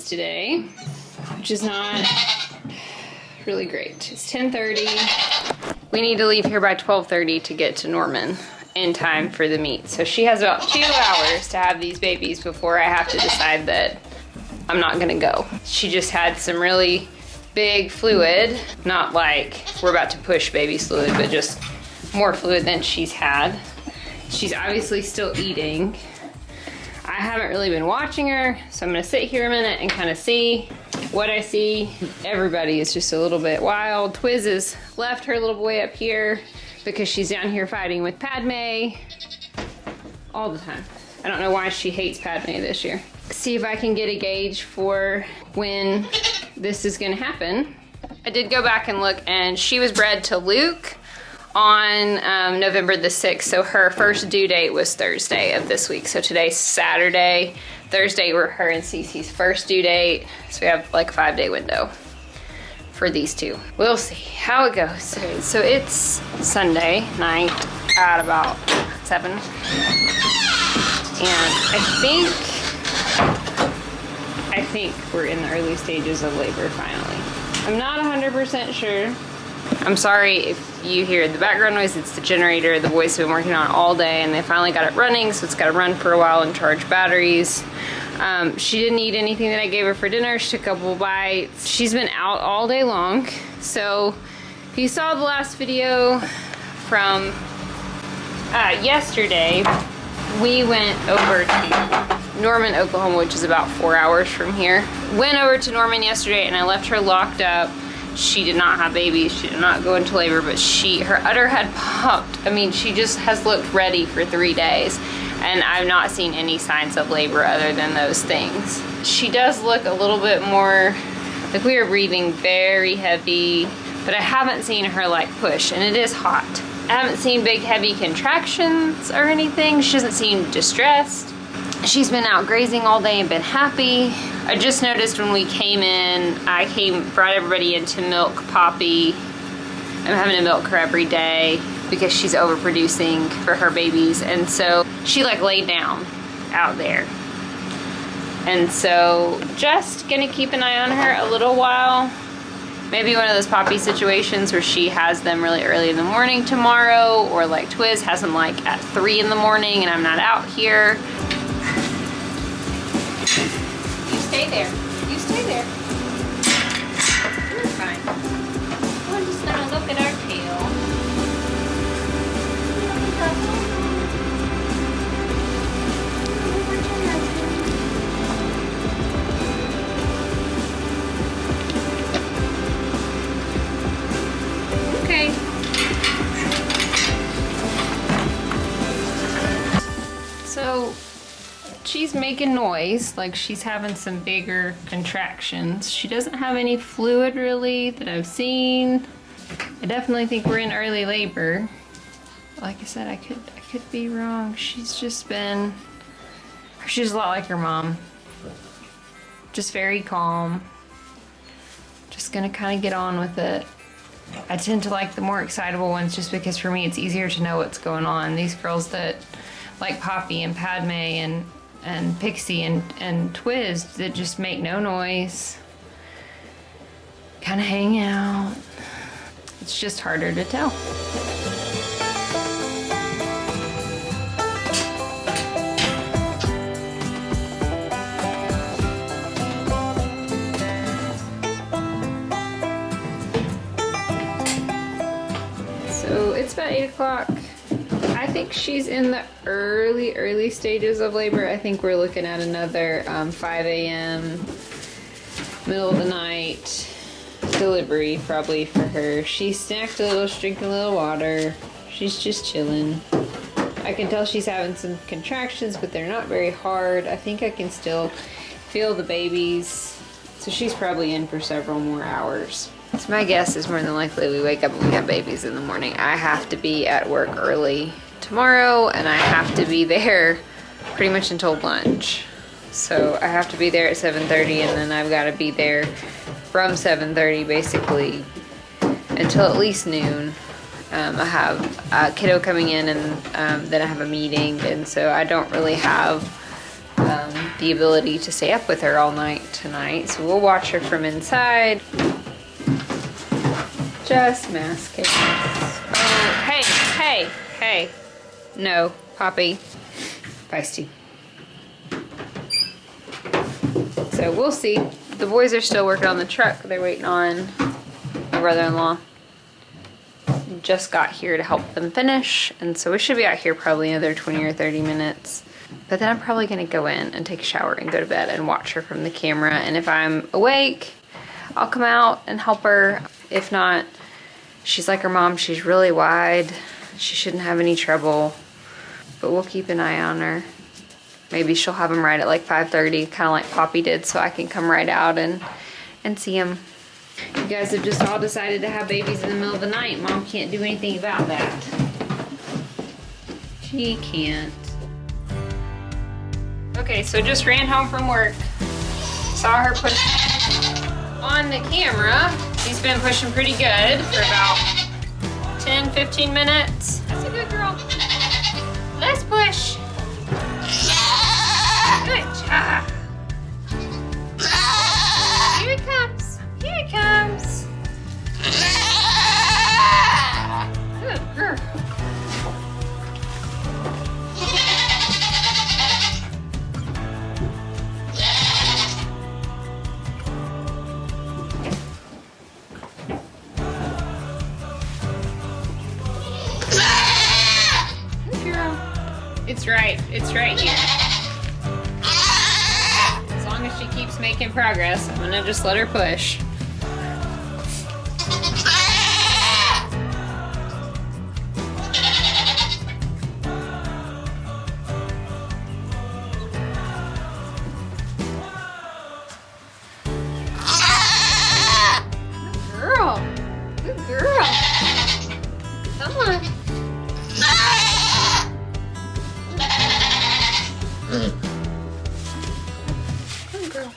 today, which is not really great. It's 10:30. We need to leave here by 12:30 to get to Norman in time for the meet. So she has about 2 hours to have these babies before I have to decide that I'm not gonna go. She just had some really big fluid, not like we're about to push baby's fluid, but just more fluid than she's had. She's obviously still eating. I haven't really been watching her, so I'm gonna sit here a minute and kind of see what I see. Everybody is just a little bit wild. Twiz has left her little boy up here because she's down here fighting with Padme all the time. I don't know why she hates Padme this year. See if I can get a gauge for when this is gonna happen. I did go back and look, and she was bred to Luke on November the 6th, so her first due date was Thursday of this week. So today's Saturday. Thursday were her and Cece's first due date, so we have like a 5-day window for these two. We'll see how it goes. So it's Sunday night at about 7, and I think we're in the early stages of labor finally. I'm not 100% sure. I'm sorry if you hear the background noise. It's the generator the boys have been working on all day, and they finally got it running, so it's got to run for a while and charge batteries. She didn't eat anything that I gave her for dinner. She took a couple bites. She's been out all day long. So if you saw the last video from yesterday, we went over to Norman, Oklahoma, which is about 4 hours from here. Went over to Norman yesterday, and I left her locked up. She did not have babies. She did not go into labor, but her udder had popped. I mean, she just has looked ready for 3 days, and I've not seen any signs of labor other than those things. She does look a little bit more like we are breathing very heavy, but I haven't seen her like push, and it is hot. I haven't seen big heavy contractions or anything. She doesn't seem distressed. She's been out grazing all day and been happy. I just noticed when we came in, brought everybody in to milk Poppy. I'm having to milk her every day because she's overproducing for her babies. And so she like laid down out there. And so just gonna keep an eye on her a little while. Maybe one of those Poppy situations where she has them really early in the morning tomorrow, or like Twiz has them like at 3 in the morning and I'm not out here. Stay there. You stay there. You're fine. We're just gonna look at our tail. Okay. So she's making noise, like she's having some bigger contractions. She doesn't have any fluid really that I've seen. I definitely think we're in early labor. Like I said, I could be wrong. She's a lot like her mom. Just very calm. Just gonna kind of get on with it. I tend to like the more excitable ones just because for me it's easier to know what's going on. These girls that like Poppy and Padme and Pixie and Twiz that just make no noise, kind of hang out. It's just harder to tell. So it's about 8 o'clock. I think she's in the early stages of labor. I think we're looking at another 5 a.m. middle of the night delivery probably for her. She snacked a little, she's drinking a little water. She's just chilling. I can tell she's having some contractions, but they're not very hard. I think I can still feel the babies. So she's probably in for several more hours. So my guess is more than likely we wake up and we have babies in the morning. I have to be at work early tomorrow, and I have to be there pretty much until lunch. So I have to be there at 7:30, and then I've got to be there from 7:30 basically until at least noon. I have a kiddo coming in, and then I have a meeting, and so I don't really have the ability to stay up with her all night. tonight, so we'll watch her from inside. Just masking. Oh, hey. No, Poppy. Feisty. So we'll see. The boys are still working on the truck. They're waiting on my brother-in-law. Just got here to help them finish, and so we should be out here probably another 20 or 30 minutes. But then I'm probably gonna go in and take a shower and go to bed and watch her from the camera, and if I'm awake, I'll come out and help her. If not, she's like her mom, she's really wide. She shouldn't have any trouble, but we'll keep an eye on her. Maybe she'll have him right at like 5:30, kind of like Poppy did, so I can come right out and see him. You guys have just all decided to have babies in the middle of the night. Mom can't do anything about that. She can't. Okay, so just ran home from work. Saw her push on the camera. She's been pushing pretty good for about 10, 15 minutes. That's a good girl. Let's push. Good job. Here it comes. Here it comes. Good girl. It's right here. As long as she keeps making progress, I'm gonna just let her push. Good girl. Come on. Good girl.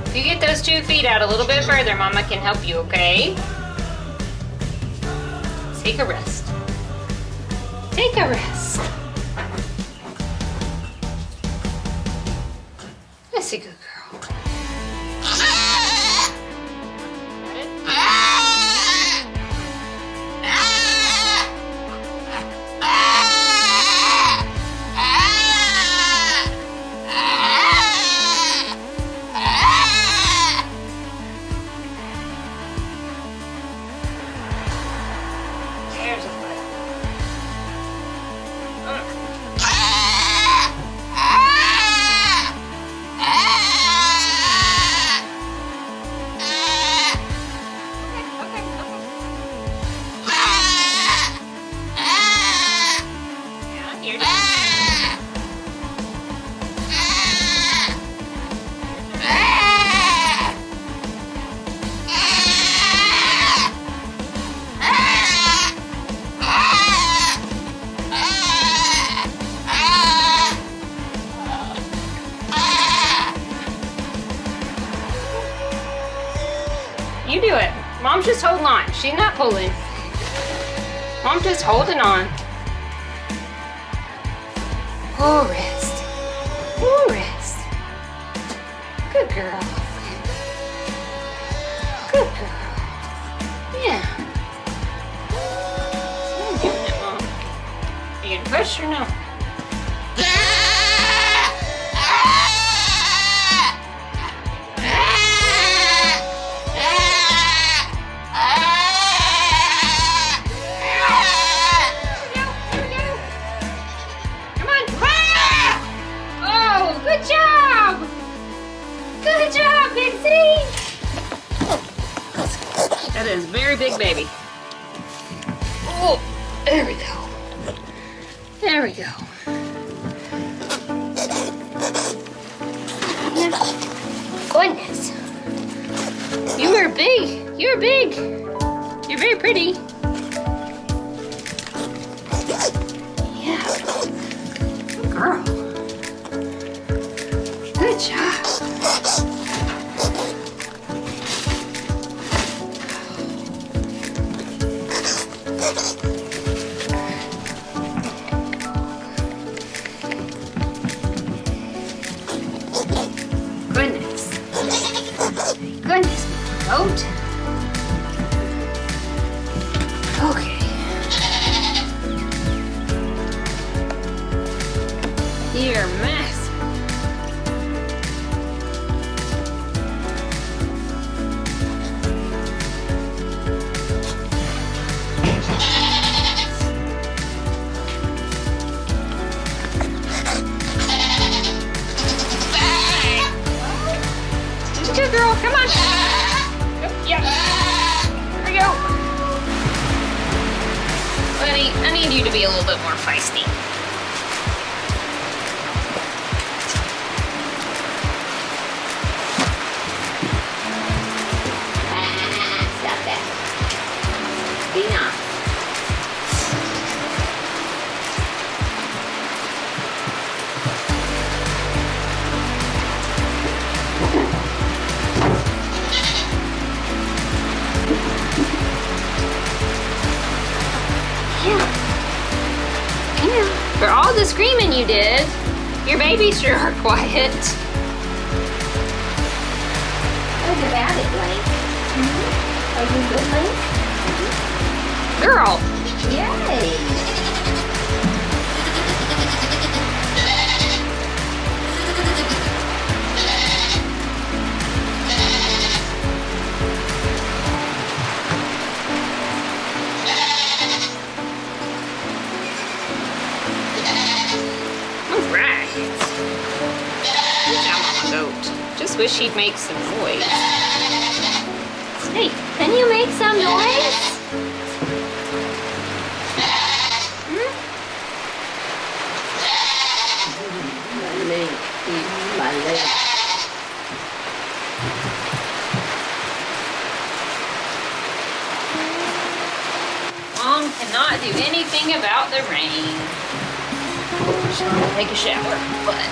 If you get those 2 feet out a little bit further, Mama can help you, okay? Take a rest. Take a rest. That's a good girl. You do it. Mom's just holding on. She's not pulling. Mom's just holding on. Oh, rest. Oh, rest. Good girl. Good girl. Yeah. I'm doing it, Mom. Are you gonna push or no? is a very big baby. Oh, there we go. There we go. Goodness. You are big. You're big. You're very pretty. Yeah. Good girl. Good job. Goodness. Goodness, goat. Okay. You're a mess. Good girl, come on. Yep. There we go. Buddy, I need you to be a little bit more feisty. Stop that. Be nice. For all the screaming you did, your babies sure are quiet. How's about it, Blake? Are you good, Blake? Girl! Yay! Just wish he'd make some noise. Hey, can you make some noise? Hmm? My leg. Mom cannot do anything about the rain. She's gonna take a shower, but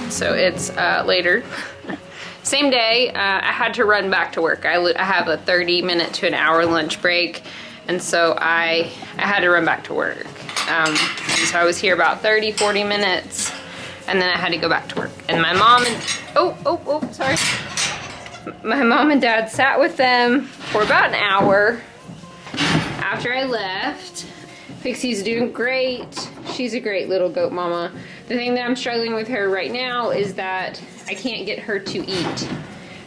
so it's later. Same day, I had to run back to work. I have a 30-minute to an hour lunch break, and so I had to run back to work. And so I was here about 30-40 minutes, and then I had to go back to work. And my mom and sorry. My mom and dad sat with them for about an hour after I left. Pixie's doing great. She's a great little goat mama. The thing that I'm struggling with her right now is that I can't get her to eat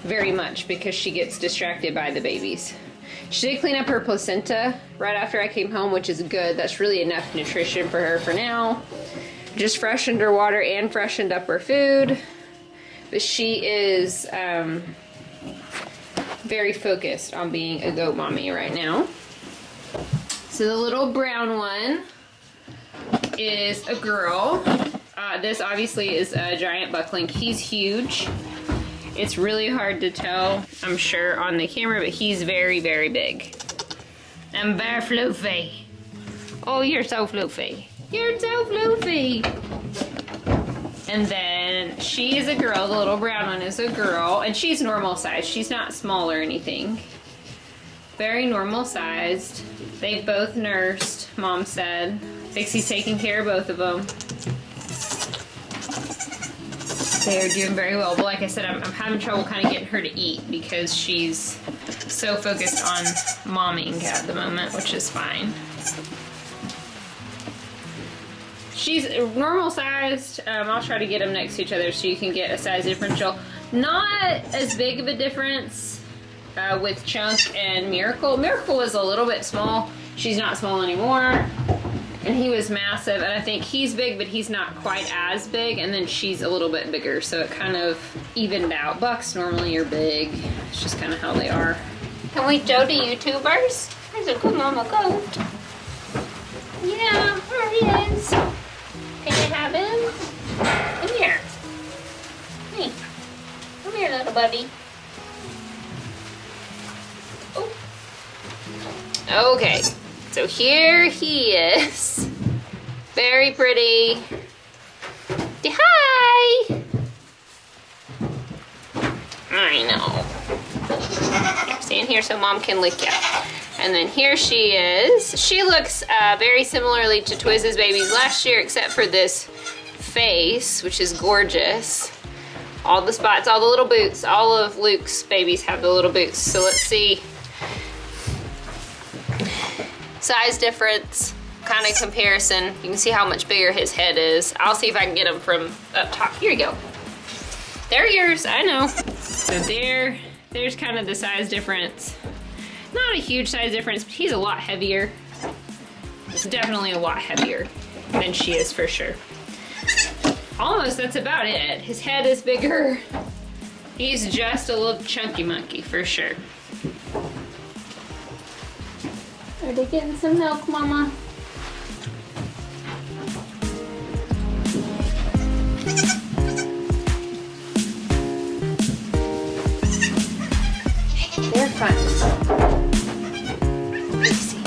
very much because she gets distracted by the babies. She did clean up her placenta right after I came home, which is good. That's really enough nutrition for her for now. Just freshened her water and freshened up her food. But she is very focused on being a goat mommy right now. So the little brown one is a girl. This obviously is a giant buckling. He's huge. It's really hard to tell, I'm sure, on the camera, but he's very, very big. And very floofy. Oh, you're so floofy. You're so floofy. And then she is a girl. The little brown one is a girl. And she's normal size. She's not small or anything. Very normal sized. They've both nursed, Mom said. Dixie's taking care of both of them. They're doing very well. But like I said, I'm having trouble kind of getting her to eat because she's so focused on momming at the moment, which is fine. She's normal sized. I'll try to get them next to each other so you can get a size differential. Not as big of a difference with Chunk and Miracle. Miracle was a little bit small. She's not small anymore. And he was massive. And I think he's big, but he's not quite as big. And then she's a little bit bigger. So it kind of evened out. Bucks normally are big. It's just kind of how they are. Can we show the YouTubers? There's a good mama goat. Yeah, there he is. Can you have him? Come here. Hey. Come here, little buddy. Oh. Okay. So here he is. Very pretty. Say hi. I know. Stand here so Mom can lick you. And then here she is. She looks very similarly to Twiz's babies last year, except for this face, which is gorgeous. All the spots, all the little boots. All of Luke's babies have the little boots. So let's see. Size difference, kind of comparison. You can see how much bigger his head is. I'll see if I can get him from up top. Here you go. They're yours, I know. So there's kind of the size difference. Not a huge size difference, but he's a lot heavier. It's definitely a lot heavier than she is for sure. Almost, that's about it. His head is bigger. He's just a little chunky monkey for sure. Are they getting some milk, Mama? They're fun. Let's see.